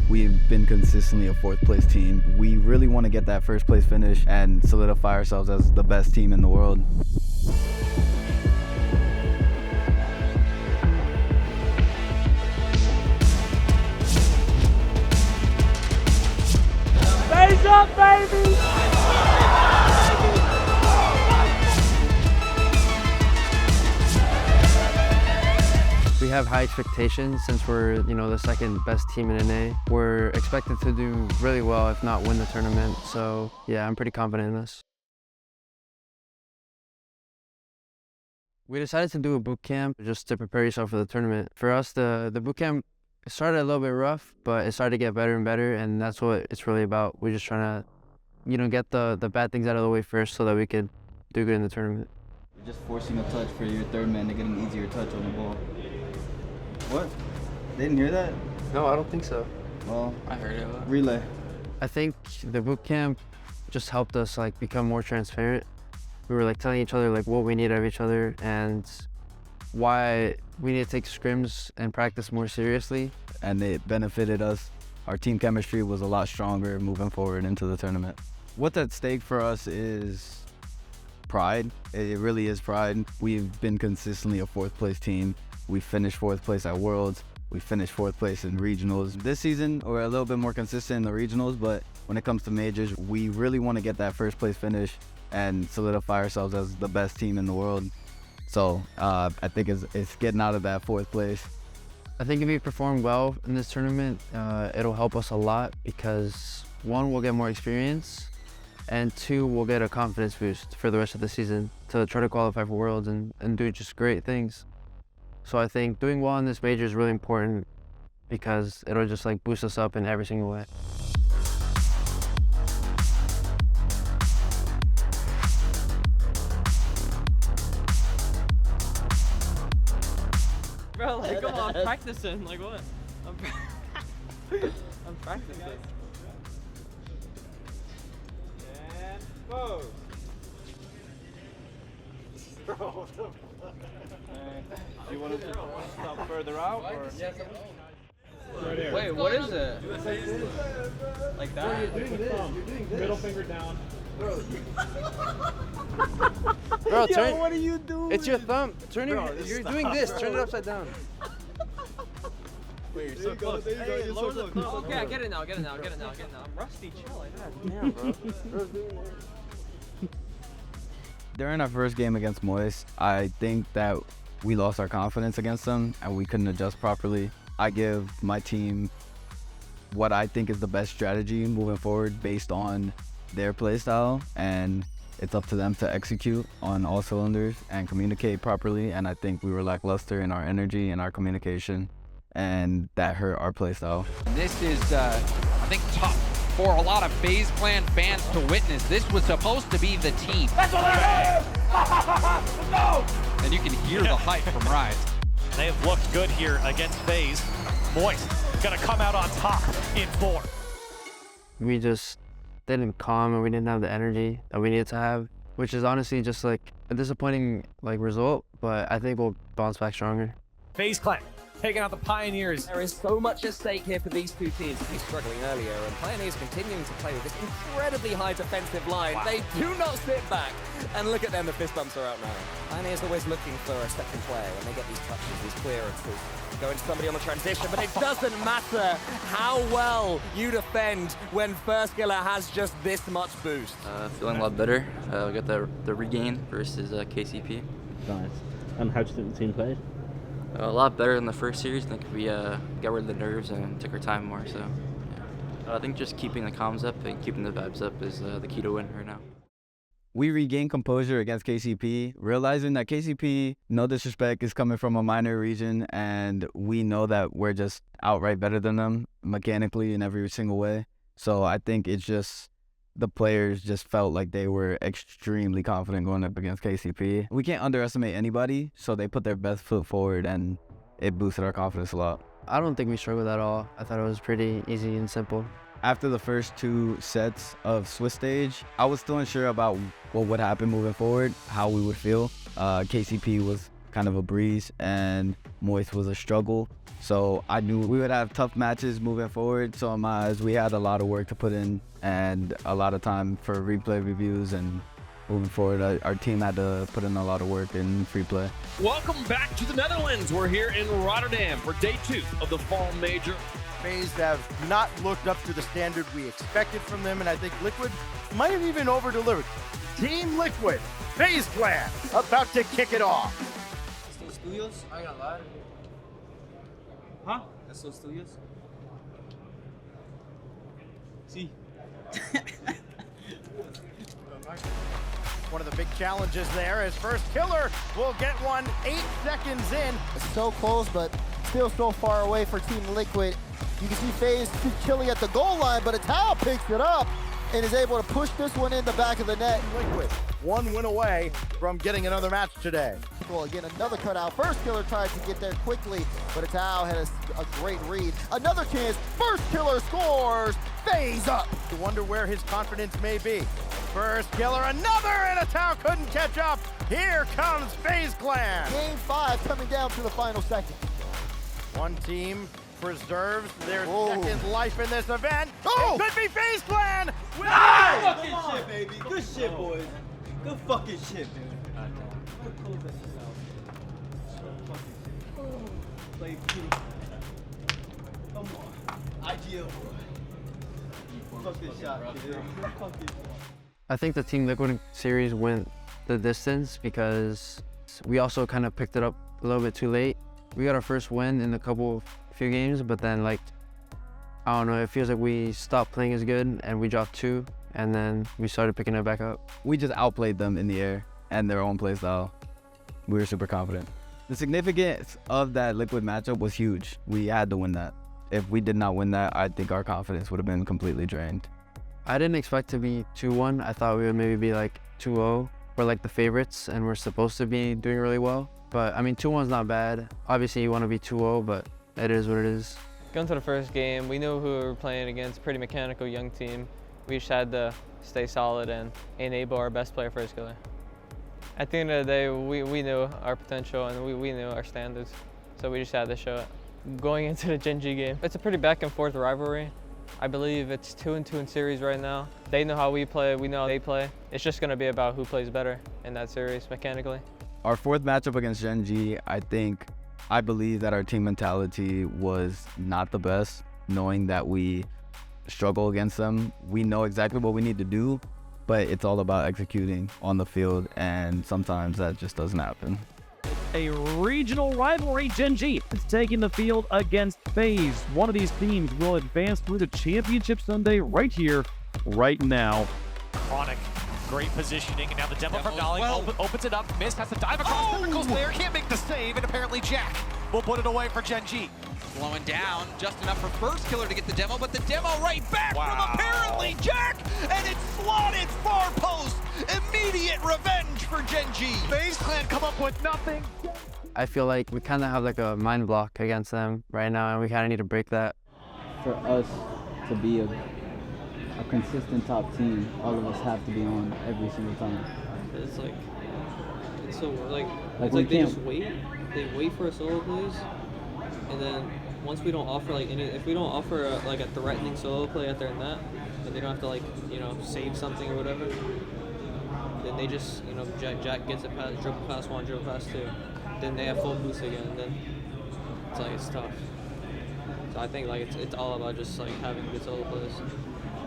We've been consistently a fourth place team. We really want to get that first place finish and solidify ourselves as the best team in the world. FaZe up, baby! We have high expectations since we're, the second best team in NA. We're expected to do really well, if not win the tournament. So yeah, I'm pretty confident in us. We decided to do a boot camp just to prepare yourself for the tournament. For us, the boot camp started a little bit rough, but it started to get better and better, and that's what it's really about. We're just trying to, get the bad things out of the way first so that we could do good in the tournament. You're just forcing a touch for your third man to get an easier touch on the ball. What? They didn't hear that? No, I don't think so. Well, I heard it. Relay. I think the boot camp just helped us become more transparent. We were telling each other what we need of each other and why we need to take scrims and practice more seriously. And it benefited us. Our team chemistry was a lot stronger moving forward into the tournament. What's at stake for us is pride. It really is pride. We've been consistently a fourth place team. We finished fourth place at Worlds. We finished fourth place in regionals. This season, we're a little bit more consistent in the regionals, but when it comes to majors, we really want to get that first place finish and solidify ourselves as the best team in the world. So I think it's getting out of that fourth place. I think if we perform well in this tournament, it'll help us a lot because one, we'll get more experience, and two, we'll get a confidence boost for the rest of the season to try to qualify for Worlds and do just great things. So I think doing well in this major is really important because it'll just boost us up in every single way. Bro, come on, I'm practicing. What? I'm practicing. And pose. Bro, do you want to stop further out or? Wait, what is it? Like that? You're doing this. Middle finger down. Bro, turn. Yo, what are you doing? It's your thumb. Turn it. You're doing this. Turn it upside down. Wait, you're so close. Hey, lower the thumb. Okay, get it now. I'm rusty. Chill. Damn, bro. During our first game against Moist, I think that we lost our confidence against them and we couldn't adjust properly. I give my team what I think is the best strategy moving forward based on their playstyle, and it's up to them to execute on all cylinders and communicate properly. And I think we were lackluster in our energy and our communication, and that hurt our playstyle. This is, I think, tough for a lot of FaZe Clan fans to witness. This was supposed to be the team. That's what I heard! No! And you can hear the hype from Rise. They have looked good here against FaZe. Moist gonna come out on top in 4. We just didn't calm and we didn't have the energy that we needed to have, which is honestly just a disappointing result, but I think we'll bounce back stronger. FaZe Clan taking out the Pioneers. There is so much at stake here for these two teams. He's struggling earlier, and Pioneers continuing to play with this incredibly high defensive line. Wow. They do not sit back. And look at them, the fist bumps are out now. Pioneers always looking for a second player when they get these touches, these clearances. Go into somebody on the transition, but it doesn't matter how well you defend when First Killer has just this much boost. Feeling a lot better. We got the regain versus KCP. Nice. And how do you think the team played? A lot better than the first series. I think we got rid of the nerves and took our time more. So yeah. I think just keeping the comms up and keeping the vibes up is the key to win right now. We regained composure against KCP, realizing that KCP, no disrespect, is coming from a minor region, and we know that we're just outright better than them mechanically in every single way. So I think it's just the players just felt like they were extremely confident going up against KCP. We can't underestimate anybody, so they put their best foot forward, and it boosted our confidence a lot. I don't think we struggled at all. I thought it was pretty easy and simple. After the first 2 sets of Swiss stage, I was still unsure about what would happen moving forward, how we would feel. KCP was kind of a breeze, and Moist was a struggle. So I knew we would have tough matches moving forward. So in my eyes, we had a lot of work to put in and a lot of time for replay reviews, and moving forward, our team had to put in a lot of work in free play. Welcome back to the Netherlands. We're here in Rotterdam for day 2 of the Fall Major. FaZe have not looked up to the standard we expected from them, and I think Liquid might have even over-delivered. Team Liquid, FaZe Clan, about to kick it off. Estos tuyos, I ain't gonna lie. Huh? Estos tuyos. Sí. One of the big challenges there is first killer will get one 8 seconds in. It's so close, but still so far away for Team Liquid. You can see FaZe too chilly at the goal line, but Atao picks it up and is able to push this one in the back of the net. Liquid, one win away from getting another match today. Well, again, another cutout. First killer tries to get there quickly, but Atao had a great read. Another chance, first killer scores, FaZe up. You wonder where his confidence may be. First killer, another, and Atao couldn't catch up. Here comes FaZe Clan. Game 5 coming down to the final second. One team preserves their Whoa. second life in this event. Oh! It could be FaZe Clan! Good fucking shit, baby. Good shit, boys. Good fucking shit, man. Close that shit out. Good fucking shit. Play Q. Come on. IGL, boy. Fuck this shot, kid. Fuck this shot. I think the Team Liquid series went the distance because we also kind of picked it up a little bit too late. We got our first win in few games, but then I don't know, it feels like we stopped playing as good and we dropped 2, and then we started picking it back up. We just outplayed them in the air and their own play style. We were super confident. The significance of that Liquid matchup was huge. We had to win that. If we did not win that, I think our confidence would have been completely drained. I didn't expect to be 2-1. I thought we would maybe be 2-0. We're the favorites and we're supposed to be doing really well. But I mean, 2-1's not bad. Obviously you want to be 2-0, but it is what it is. Going to the first game, we knew who we were playing against, pretty mechanical young team. We just had to stay solid and enable our best player first killer. At the end of the day, we knew our potential and we knew our standards, so we just had to show it. Going into the Gen.G game, it's a pretty back and forth rivalry. I believe it's 2-2 in series right now. They know how we play, we know how they play. It's just gonna be about who plays better in that series mechanically. Our 4th matchup against Gen.G, I believe that our team mentality was not the best, knowing that we struggle against them. We know exactly what we need to do, but it's all about executing on the field, and sometimes that just doesn't happen. A regional rivalry, Gen.G is taking the field against FaZe. One of these teams will advance through the championship Sunday right here, right now. Chronic, great positioning, and now the demo from Nolly opens it up. Mist has to dive across Miracle's there, can't make the save, and apparently Jack will put it away for Gen.G. Slowing down just enough for first killer to get the demo, but the demo right back from apparently Jack, and it's slotted far post. Immediate revenge for Gen.G. FaZe Clan come up with nothing. I feel like we kind of have a mind block against them right now, and we kind of need to break that. For us to be a consistent top team, all of us have to be on every single time. It's so it's like they just wait. They wait for a solo plays, and then once we don't offer if we don't offer a threatening solo play at their net, and they don't have to save something or whatever, then they just Jack gets it past, dribble past 1, dribble past 2, then they have full boost again, and then it's tough. So I think it's all about just having good solo plays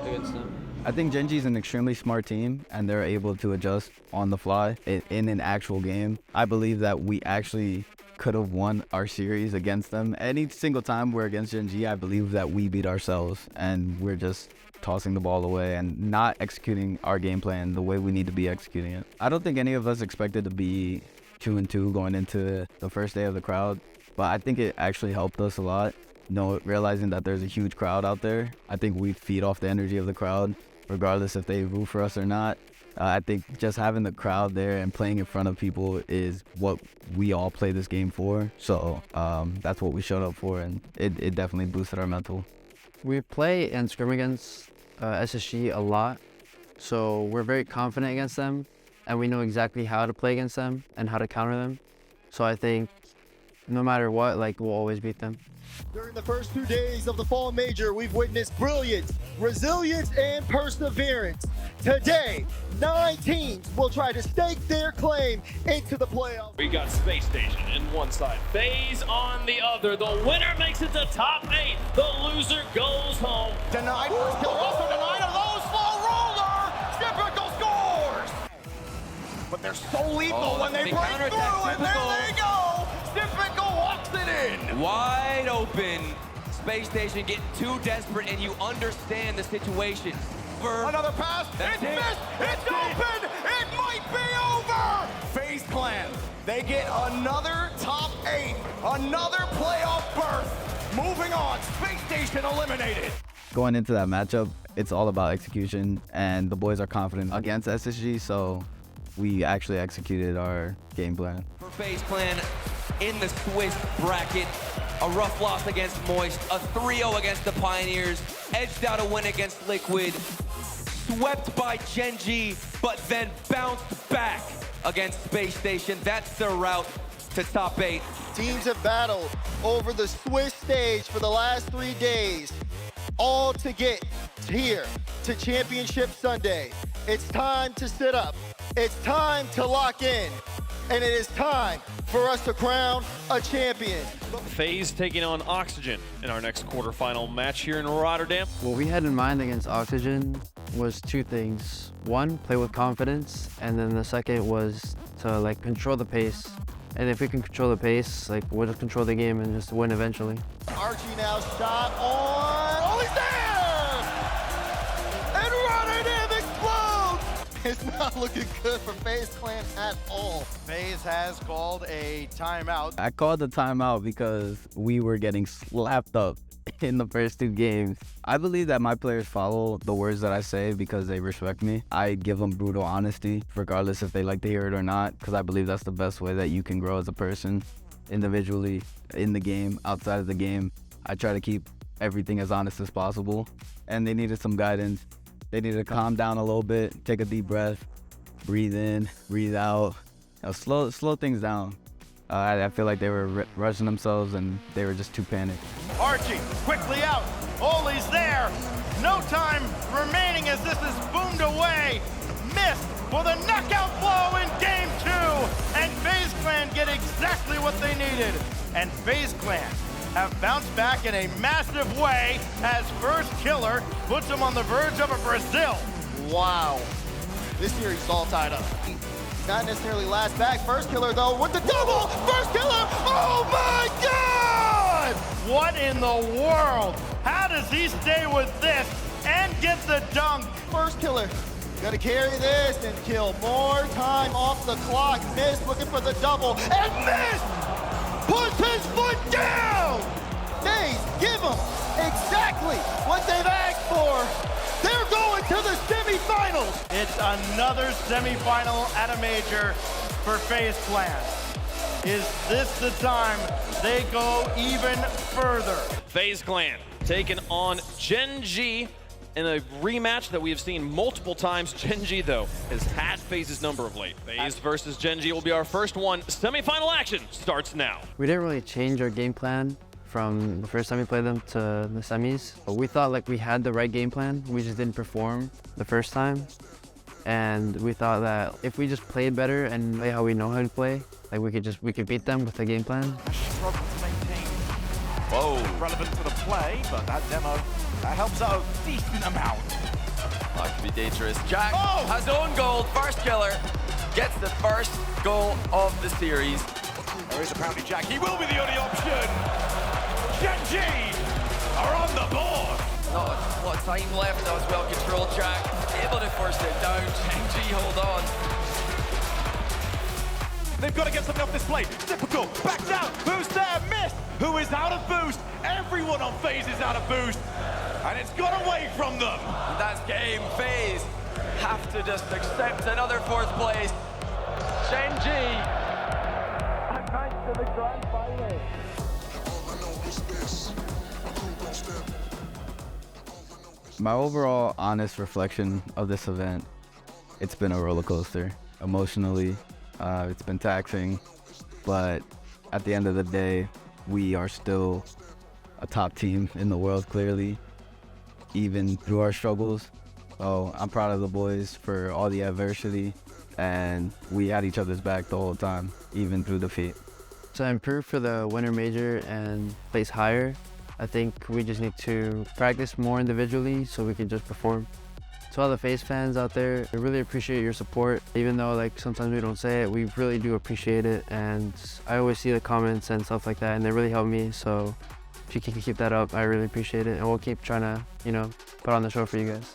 against them. I think Gen.G is an extremely smart team, and they're able to adjust on the fly in an actual game. I believe that we actually could have won our series against them. Any single time we're against Gen.G, I believe that we beat ourselves, and we're just tossing the ball away and not executing our game plan the way we need to be executing it. I don't think any of us expected to be 2-2 going into the first day of the crowd, but I think it actually helped us a lot. Realizing that there's a huge crowd out there. I think we feed off the energy of the crowd, regardless if they root for us or not. I think just having the crowd there and playing in front of people is what we all play this game for. So that's what we showed up for, and it definitely boosted our mental. We play and scrim against SSG a lot, so we're very confident against them, and we know exactly how to play against them and how to counter them. So I think no matter what, like, we'll always beat them. During the first 2 days of the fall major, we've witnessed brilliance, resilience, and perseverance. Today, 9 teams will try to stake their claim into the playoffs. We got Space Station in one side, FaZe on the other. The winner makes it to top 8. The loser goes home. Denied, first killer also denied a low slow roller. Typical scores. But they're so lethal when they break through, and there they go. Typical walks it in. Wide open. Space Station getting too desperate, and you understand the situation. Another pass. It's missed. It's open. It might be over. FaZe Clan, they get another top 8, another playoff berth. Moving on. Space Station eliminated. Going into that matchup, it's all about execution, and the boys are confident against SSG, so we actually executed our game plan. For FaZe Clan in the Swiss bracket, a rough loss against Moist, a 3-0 against the Pioneers, edged out a win against Liquid, swept by Gen.G, but then bounced back against Space Station. That's their route to top 8. Teams have battled over the Swiss stage for the last 3 days, all to get here to Championship Sunday. It's time to sit up. It's time to lock in. And it is time for us to crown a champion. FaZe taking on Oxygen in our next quarterfinal match here in Rotterdam. What we had in mind against Oxygen was 2 things. One, play with confidence, and then the second was to, like, control the pace. And if we can control the pace, like, we'll just control the game and just win eventually. Archie now shot on. Oh, he's there! And Rotterdam explodes! It's not looking good for FaZe Clan at all. FaZe has called a timeout. I called the timeout because we were getting slapped up in the first 2 games. I believe that my players follow the words that I say because they respect me. I give them brutal honesty, regardless if they like to hear it or not, because I believe that's the best way that you can grow as a person, individually, in the game, outside of the game. I try to keep everything as honest as possible, and they needed some guidance. They needed to calm down a little bit, take a deep breath, breathe in, breathe out, slow things down. I feel like they were rushing themselves and they were just too panicked. Archie quickly out. Ollie's there. No time remaining as this is boomed away. Missed for the knockout blow in game 2. And FaZe Clan get exactly what they needed. And FaZe Clan have bounced back in a massive way as first killer puts them on the verge of a Brazil. Wow. This series is all tied up. Not necessarily last back. First killer, though, with the double. First killer. Oh, my God! What in the world? How does he stay with this and get the dunk? First killer. Gonna carry this and kill more time off the clock. Miss, looking for the double. And miss! Puts his foot down! FaZe, give them exactly what they've asked for. They're going to the semifinals. It's another semifinal at a major for FaZe Clan. Is this the time they go even further? FaZe Clan taking on Gen.G in a rematch that we have seen multiple times. Gen.G, though, has had FaZe's number of late. FaZe versus Gen.G will be our first one. Semifinal action starts now. We didn't really change our game plan from the first time we played them to the semis, but we thought like we had the right game plan. We just didn't perform the first time, and we thought that if we just played better and play how we know how to play, like we could beat them with the game plan. Struggle to maintain. Whoa. Relevant to the play, but that demo that helps out a decent amount. That could be dangerous. Jack has own goal, first killer, gets the first goal of the series. There is apparently Jack. He will be the only option. Gen.G are on the board. Not a lot of time left. That was well controlled. Jack able to force it down. Gen.G hold on. They've got to get something off this play. Typical. Back down. Who's there? Miss. Who is out of boost? Everyone on FaZe is out of boost. And it's gone away from them. And that's game. FaZe have to just accept another 4th place. Gen.G advanced to the grand final. My overall honest reflection of this event, it's been a roller coaster. Emotionally, it's been taxing, but at the end of the day, we are still a top team in the world, clearly, even through our struggles. So I'm proud of the boys for all the adversity, and we had each other's back the whole time, even through defeat. To improve for the winter major and place higher, I think we just need to practice more individually so we can just perform. To all the FaZe fans out there, I really appreciate your support. Even though like sometimes we don't say it, we really do appreciate it. And I always see the comments and stuff like that, and they really help me. So if you can keep that up, I really appreciate it. And we'll keep trying to, put on the show for you guys.